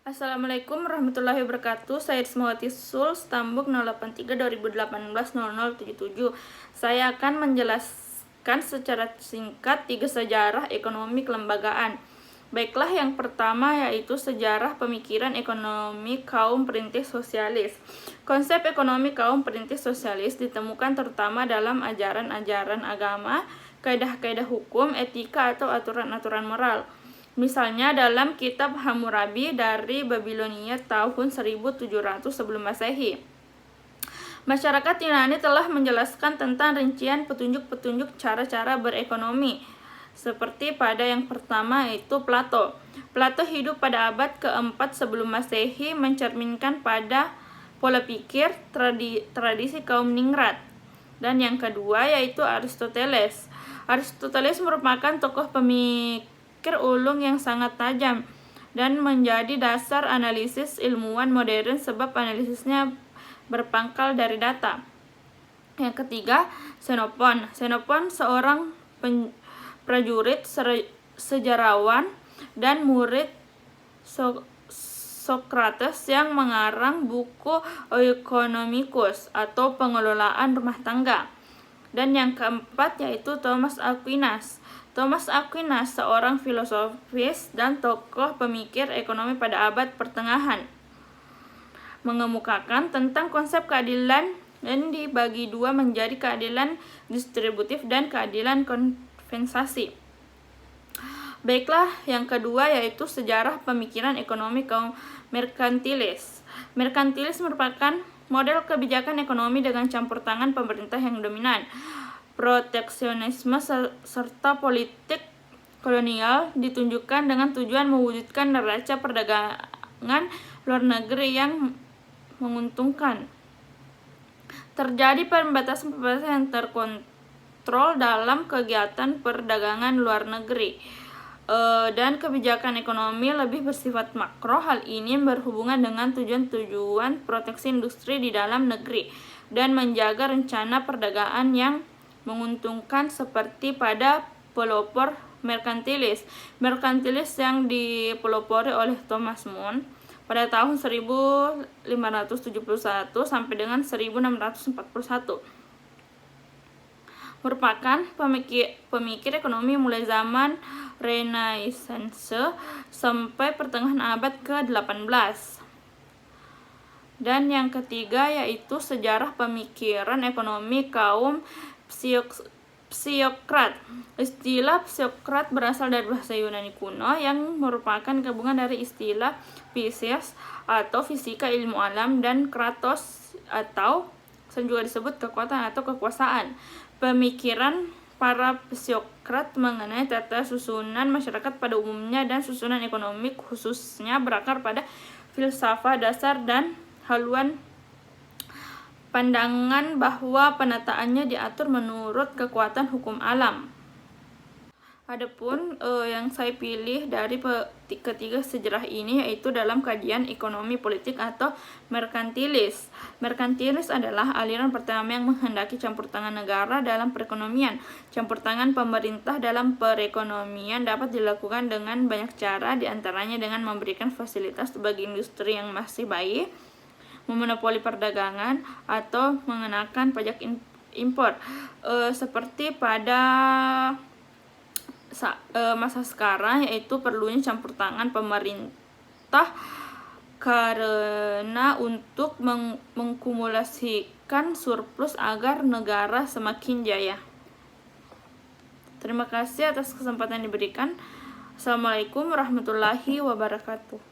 Assalamualaikum warahmatullahi wabarakatuh. Saya Ismawati Sul, Stambuk 083 2018 0077. Saya akan menjelaskan secara singkat 3 sejarah ekonomi kelembagaan. Baiklah, yang pertama yaitu sejarah pemikiran ekonomi kaum perintis sosialis. Konsep ekonomi kaum perintis sosialis ditemukan terutama dalam ajaran-ajaran agama, kaidah-kaidah hukum, etika atau aturan-aturan moral. Misalnya dalam kitab Hammurabi dari Babilonia tahun 1700 sebelum Masehi. Masyarakat Yunani telah menjelaskan tentang rincian petunjuk-petunjuk cara-cara berekonomi. Seperti pada yang pertama yaitu Plato. Plato hidup pada abad keempat sebelum Masehi, mencerminkan pada pola pikir tradisi kaum ningrat. Dan yang kedua yaitu Aristoteles. Aristoteles merupakan tokoh pemikir ulung yang sangat tajam dan menjadi dasar analisis ilmuwan modern sebab analisisnya berpangkal dari data. Yang ketiga, Xenophon. Xenophon seorang prajurit, sejarawan, dan murid Socrates yang mengarang buku Oeconomicus atau pengelolaan rumah tangga. Dan yang keempat yaitu Thomas Aquinas. Thomas Aquinas seorang filosofis dan tokoh pemikir ekonomi pada abad pertengahan, mengemukakan tentang konsep keadilan dan dibagi dua menjadi keadilan distributif dan keadilan kompensasi. Baiklah, yang kedua yaitu sejarah pemikiran ekonomi kaum merkantilis. Merkantilis merupakan model kebijakan ekonomi dengan campur tangan pemerintah yang dominan. Proteksionisme serta politik kolonial ditunjukkan dengan tujuan mewujudkan neraca perdagangan luar negeri yang menguntungkan. Terjadi pembatasan-pembatasan yang terkontrol dalam kegiatan perdagangan luar negeri, dan kebijakan ekonomi lebih bersifat makro. Hal ini berhubungan dengan tujuan-tujuan proteksi industri di dalam negeri dan menjaga rencana perdagangan yang menguntungkan seperti pada pelopor merkantilis. Merkantilis yang dipelopori oleh Thomas More pada tahun 1571 sampai dengan 1641 merupakan pemikir ekonomi mulai zaman Renaissance sampai pertengahan abad ke-18. Dan yang ketiga yaitu sejarah pemikiran ekonomi kaum psiokrat. Istilah psiokrat berasal dari bahasa Yunani kuno yang merupakan gabungan dari istilah physis atau fisika ilmu alam dan kratos atau juga disebut kekuatan atau kekuasaan. Pemikiran para psiokrat mengenai tata susunan masyarakat pada umumnya dan susunan ekonomi khususnya berakar pada filsafat dasar dan haluan pandangan bahwa penataannya diatur menurut kekuatan hukum alam. Adapun yang saya pilih dari ketiga sejarah ini yaitu dalam kajian ekonomi politik atau merkantilis. Merkantilis adalah aliran pertama yang menghendaki campur tangan negara dalam perekonomian. Campur tangan pemerintah dalam perekonomian dapat dilakukan dengan banyak cara, diantaranya dengan memberikan fasilitas bagi industri yang masih baik, memonopoli perdagangan, atau mengenakan pajak impor. Seperti pada masa sekarang yaitu perlunya campur tangan pemerintah karena untuk mengkumulasikan surplus agar negara semakin jaya. Terima kasih atas kesempatan yang diberikan. Assalamualaikum warahmatullahi wabarakatuh.